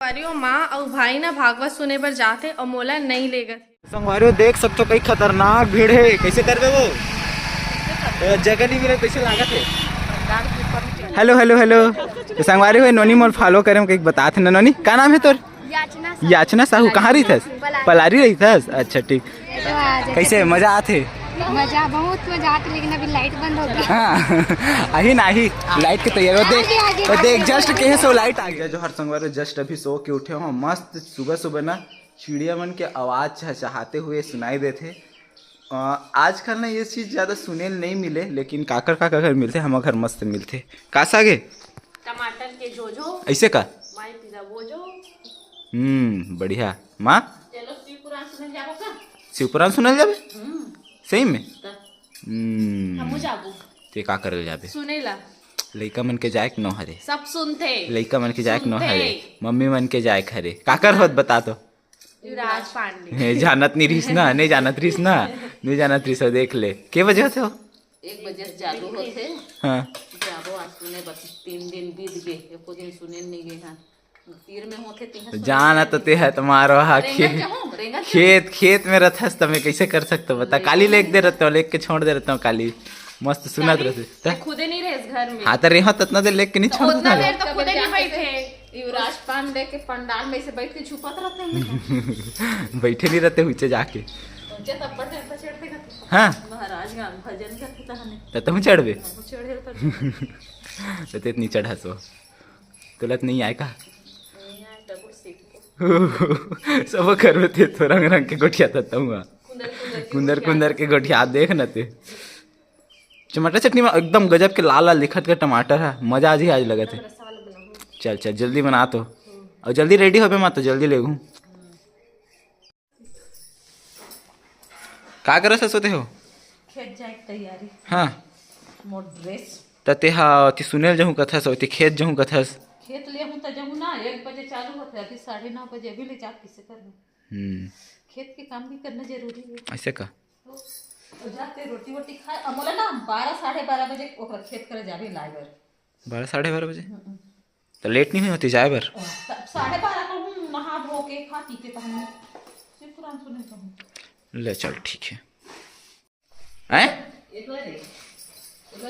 संगवारियों माँ और भाई ना भागवत सुने पर जाते और मोला नहीं ले गए। संगवारियों देख सकते हो कई खतरनाक भीड़ है। कैसे कर दे वो जगह नहीं मिले कैसे लागत है। हेलो हेलो हेलो तो संगवारी हुए नोनी मोल फॉलो करें एक बताते ना। नोनी का नाम है तोर? याचना साहू। कहाँ रही थस? पलारी रही थस। अच्छा ठीक। कैसे मजा आते? मजा बहुत मजा आती, लेकिन अभी लाइट बंद हो गई। हाँ आही ना ही लाइट के तैयार हो देख जस्ट के सो लाइट आ गया। जो हर संगवार जस्ट अभी सो के उठे हो मस्त सुबह सुबह ना चिड़िया मन के आवाज़ चहचहाते हुए सुनाई देते। आजकल ना ये चीज़ ज़्यादा सुने नहीं मिले, लेकिन काकर काकर घर मिलते हमारे घर मस्त मिलते। का सागे टमाटर के जोजो ऐसे का माई पिज़्ज़ा वो जो बढ़िया माँ। चलो शिवपुराण सुनल जाबो का? शिवपुराण सुनल जाबे सही में। हमू जाबो ते का करल जाबे? सुनेला लइका मन के जाए के न हरे। सब सुनते लइका मन के जाए के न हरे, मम्मी मन के जाए के हरे। काकर होत बता तो। युवराज पांडे जानत नहीं रहीस ना, नहीं जानत रहीस ना, नहीं जानत रहीस। देख ले के बजे होते हो? 1 बजे चालू होते। हाँ जाबो आज सुने बस 3 दिन बीत गए, एको दिन सुने नहीं गए। हाँ तीर में होते तीन जानत ते है तुम्हारो हा खेत में रहता तो मैं कैसे कर सकता बता। काली लेक दे रहता हूँ, लेक के छोड़ दे रहता हूँ। काली मस्त सुनत रहते। खुदे नहीं रहे घर में। हाँ तो रेहो ततना देर लेक के नहीं छोड़ उतना देर देता। तो खुदे नहीं बैठे। युवराज पांडे के पंडाल में से बैठ के छुपत रहते हैं। बैठे नहीं रहते हुई जाके। ऊंचे तब्बड़ चढ़ते चढ़ते करते। हाँ महाराज गांव भजन करते तहने तो तुम चढ़बे चढ़े पर तो इतनी चढ़ा सो तुलत नहीं आए का। सब कर थे तो रंग रंग के गोठिया था हुआ कुंदर कुंदर के गोठिया देख न थे। टमाटर चटनी में एकदम गजब के लाल लाल लिखत का टमाटर है। मजा आज ही आज लगा थे। चल चल जल्दी बना तो और जल्दी रेडी हो बे माँ तो जल्दी ले घूम। का कर सोते हो? खेत जाए तैयारी। हाँ मोर ड्रेस तते हा ती सुनेल जहूँ कथस होती खेत जहूँ कथस। खेत ले हूं त जहूं ना 1 बजे चालू होते, अभी 9:30 बजे अभी ले जा किसे करना। खेत के काम भी करना जरूरी है। ऐसे का तो जाते रोटी वोटी खाए अमोला ना 12 12:30 बजे ओकरा खेत करे जाबे लाइबर 12 12:30 बजे तो लेट नहीं हुई होती जाए बर। 12:30 को हूं नहा धो के खा पी के तहने सिर्फ कुरान सुने कहूं। ले चल ठीक है। हैं एक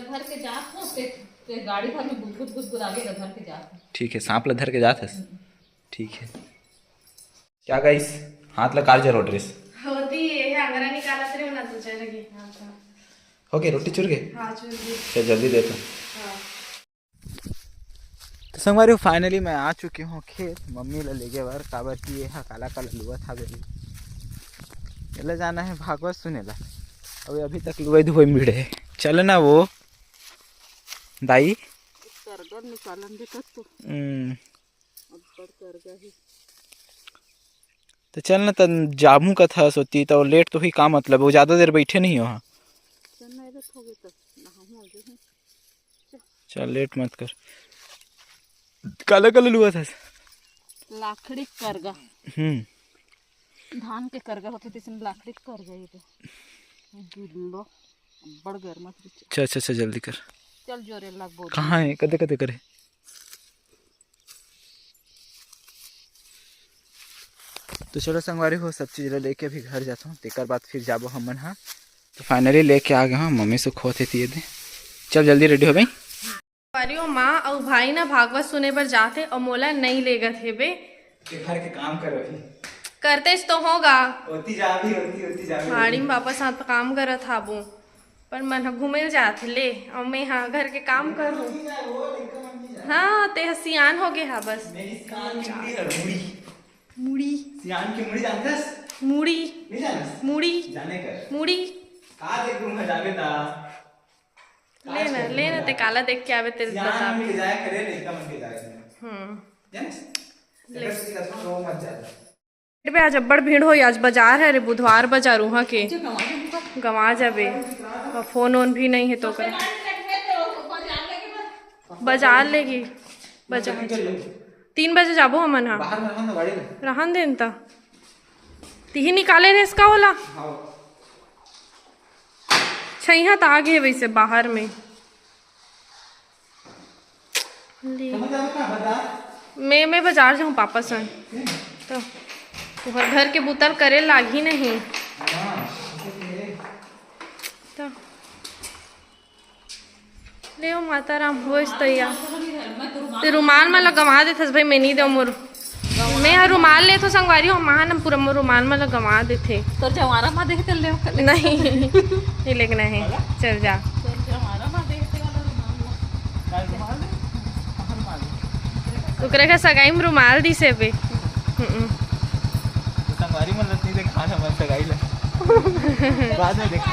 घर के जात हो ते गाड़ी भर में गुद आगे घर के जात। ठीक है सांप ला धर के जात हस। ठीक है क्या गाइस हाथ ला कार जरो ड्रेस होती है अंगरा निकाला तेरे ना तो चल गई। हो गए रोटी चुर गए। हां चल गई। चल जल्दी दे तो। तो संगवारी फाइनली मैं आ चुकी हूँ खेत। मम्मी ला ले गए बार काबर की ये काला काला लुआ था गई ले जाना है भागवत सुने ला। अभी तक लुआ धुए मिले चल ना वो दाई करगर निकालन दे तो अब करगा ही तो चल ना तन जामू का था सोती तो लेट तो ही का मतलब वो ज़्यादा देर बैठे नहीं हो। हाँ चल लेट मत कर। काला काला लुआ था लाखड़ी करगा। धान के करगा होते तिसन लाखड़ी करगा ये तो गिल्लो बड़ गर्म। अच्छा जल्दी कर। चल जोरे लग बोल कहाँ है कदे कदे करे। तो चलो संगवारी हो सब चीज़ लेके अभी घर जाता हूँ तेकर बाद फिर जाबो हमन। हाँ तो फाइनली लेके आ गए। हाँ मम्मी से खोते थी दे। चल जल्दी रेडी हो भाई। संगवारियों माँ और भाई ना भागवत सुने पर जाते और मोला नहीं ले गए थे बे। घर के काम करो करते तो होगा होती जा भी होती जा भी पहाड़ी में पापा साथ काम करत था वो पर मन घूमे जाते ले और मैं हाँ घर के काम करूँ। हाँ ते हसियान हो गए। हाँ बस मुड़ी सियान की मुड़ी जानतस? मुड़ी नहीं जानस? मुड़ी जाने कर मुड़ी का देख रूम जावे ता लेना ते काला देख के आवे तेरे बता सियान के जाए करे लइका मन के जाए जानस ले का तो मत जा। पे आज अब्बड़ भीड़ हो। आज बाजार है रे बुधवार बाजार वहाँ के गंवा जाबे फोन ओन भी नहीं है तो कर बाजार लेगी बाजार 3 बजे जाबो हमन। हाँ बाहर में रहन गाड़ी में रहन देन ता तिही निकाले रे इसका होला छैहा त आगे वैसे बाहर में ले मैं बाजार जाऊँ पापा संग तो तुहर घर के बुतर करे लागी नहीं तो ले माता राम हो तैयार ते रुमाल में लगवा देथस भाई मैं नहीं दो मोर मैं हर रुमाल ले तो संगवारी हो महान पूरा मोर रुमाल में लगवा देथे तो जवारा में देख चल ले नहीं नहीं लेना है चल जा जवारा में देख ओकरे का सगाई में रुमाल दी से बे संगवारी मन लती दे खाना मन सगाई ले बाद में देखा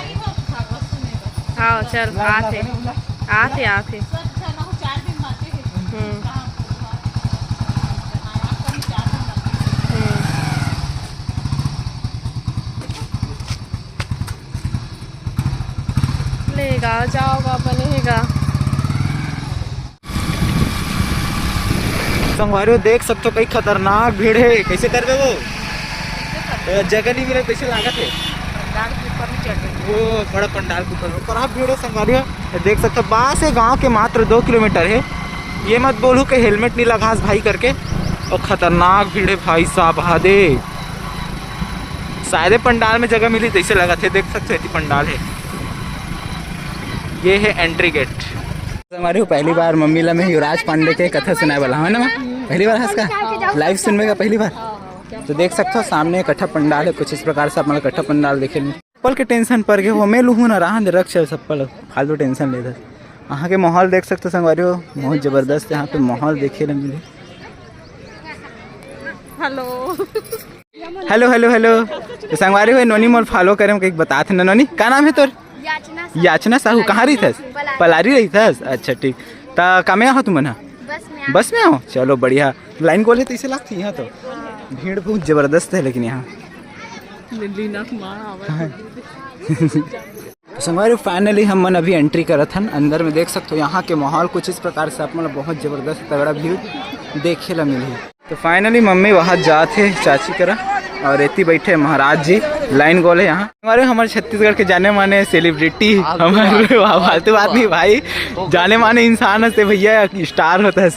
हाँ चल आते आते आते लेगा जाओगा बनेगा संगवारी हो देख सकते हो कई खतरनाक भीड़ है कैसे कर वो जगह नहीं मिले कैसे लागत है वो बड़ा पंडाल के ऊपर पर आप भीड़ है संगवारी हो देख सकते हो बाहर से गांव के मात्र 2 किलोमीटर है ये मत बोलूँ कि हेलमेट नहीं लगा भाई करके और खतरनाक भीड़ है भाई साहब हादे शायद पंडाल में जगह मिली तो इसे लगा थे देख सकते हो पंडाल है ये है एंट्री गेट हमारे पहली बार मम्मी ला में युवराज पांडे के कथा सुनाए वाला है ना पहली बार हंस का लाइव सुनने का पहली बार तो देख सकते हो सामने कट्ठा पंडाल है कुछ इस प्रकार से अपना कट्ठा पंडाल देखे पल के टेंशन पर गए वो मैं लूँ ना रहा रख चल सब पल फालतू टेंशन लेता यहाँ के माहौल देख सकते हो संगवारी हो बहुत जबरदस्त यहाँ पे माहौल देखे न मिले हेलो हेलो हेलो हेलो तो संगवारी हो नोनी मोल फॉलो करे कहीं बताते ना नोनी क्या नाम है तोर याचना साहू कहाँ रही थस पलारी रही थस अच्छा ठीक ता कमे हो तुम ना बस में हो चलो बढ़िया लाइन गोले तो इसे लगती यहाँ तो भीड़ बहुत जबरदस्त है लेकिन यहाँ संगवारी फाइनली हम मन अभी एंट्री करत हन अंदर में देख सकते हो यहाँ के माहौल कुछ इस प्रकार से आप मतलब बहुत जबरदस्त तगड़ा भीड़ देखे ला मिली तो फाइनली मम्मी वहाँ जाते चाची करा और इतनी बैठे महाराज जी लाइन गोल है यहाँ हमारे छत्तीसगढ़ के जाने माने सेलिब्रिटी हमारे फालतू बात नहीं भाई जाने माने इंसान है भैया स्टार होता है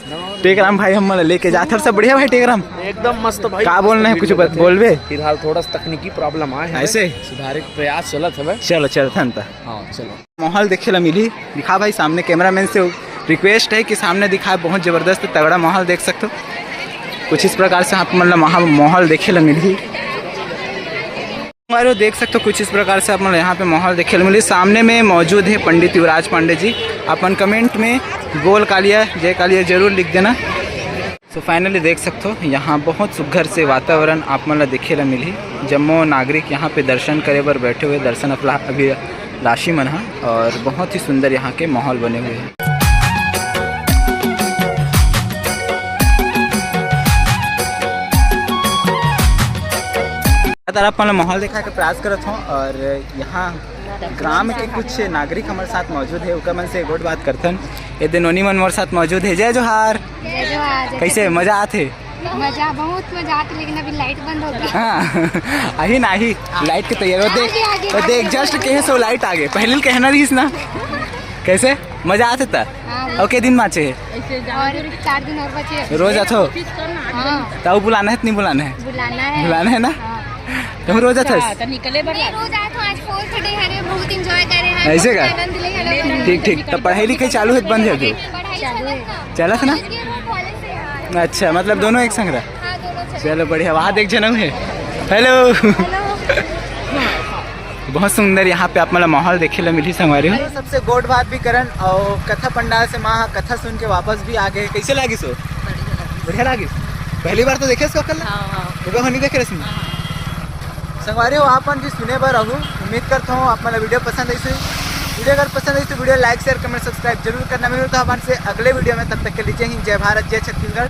टेकराम भाई हम लेके जाते सब बढ़िया भाई टेकराम एकदम मस्त भाई क्या बोलना है कुछ बोलबे फिलहाल थोड़ा तकनीकी प्रॉब्लम आए हैं ऐसे सुधारे प्रयास चलत है चलो चलो था हाँ चलो माहौल देखे ला मिली दिखा भाई सामने कैमरामैन से रिक्वेस्ट है कि सामने दिखाए बहुत जबरदस्त तगड़ा माहौल देख सकते हो कुछ इस प्रकार से आप मतलब माहौल देखे ला मिली हमारे देख सकते हो कुछ इस प्रकार से आप मतलब यहाँ पे माहौल देखे ला मिली सामने में मौजूद है पंडित युवराज पांडे जी अपन कमेंट में बोल कालिया जय कालिया जरूर लिख देना सो फाइनली देख सकते हो यहाँ बहुत सुघर से वातावरण आप मतलब देखे ला मिली जम्मू नागरिक यहाँ पे दर्शन करे बर बैठे हुए दर्शन अभी राशि मन है और बहुत ही सुंदर यहाँ के माहौल बने हुए हैं तरफ मतलब माहौल दिखाने का प्रयास करत हूँ और यहाँ ग्राम के कुछ नागरिक हमारे साथ मौजूद है उनका मन से एक और बात करथन ये दिनोनी मन हमारे साथ मौजूद है जय जोहार कैसे मजा आते मजा बहुत मजा आती लेकिन अभी लाइट बंद हो गई हाँ अही ना ही लाइट के तैयार देख देख जस्ट कहे सो लाइट आ गए पहले कहना रहीस ना कैसे मजा आते था और के दिन माचे है और 4 दिन और बचे रोज अथो तब बुलाना है नहीं बुलाना है बुलाना है ना तुम रोज अथस निकले रोज आए तो आज 4th डे है बहुत एंजॉय करे हैं ऐसे का ठीक ठीक तो पढ़ाई लिखाई चालू है बंद है अभी चला था ना अच्छा मतलब दोनों एक संग रहा चलो बढ़िया वहाँ देख जनम है हेलो बहुत सुंदर यहाँ पे आप मतलब माहौल देखे ला मिली संगवारी हो सबसे गोड बात भी करन और कथा पंडाल से माँ कथा सुन के वापस भी आ गए कैसे लागी सो बढ़िया लागी पहली बार तो देखे इसको कल नहीं देखे रही संगवारी हो आप भी सुने बार रहूँ उम्मीद करता हूँ आप मतलब वीडियो पसंद आई वीडियो अगर पसंद आई तो video like share comment subscribe जरूर करना मिले तो हमारे से अगले वीडियो में तब तक के लीजिए जय भारत जय छत्तीसगढ़।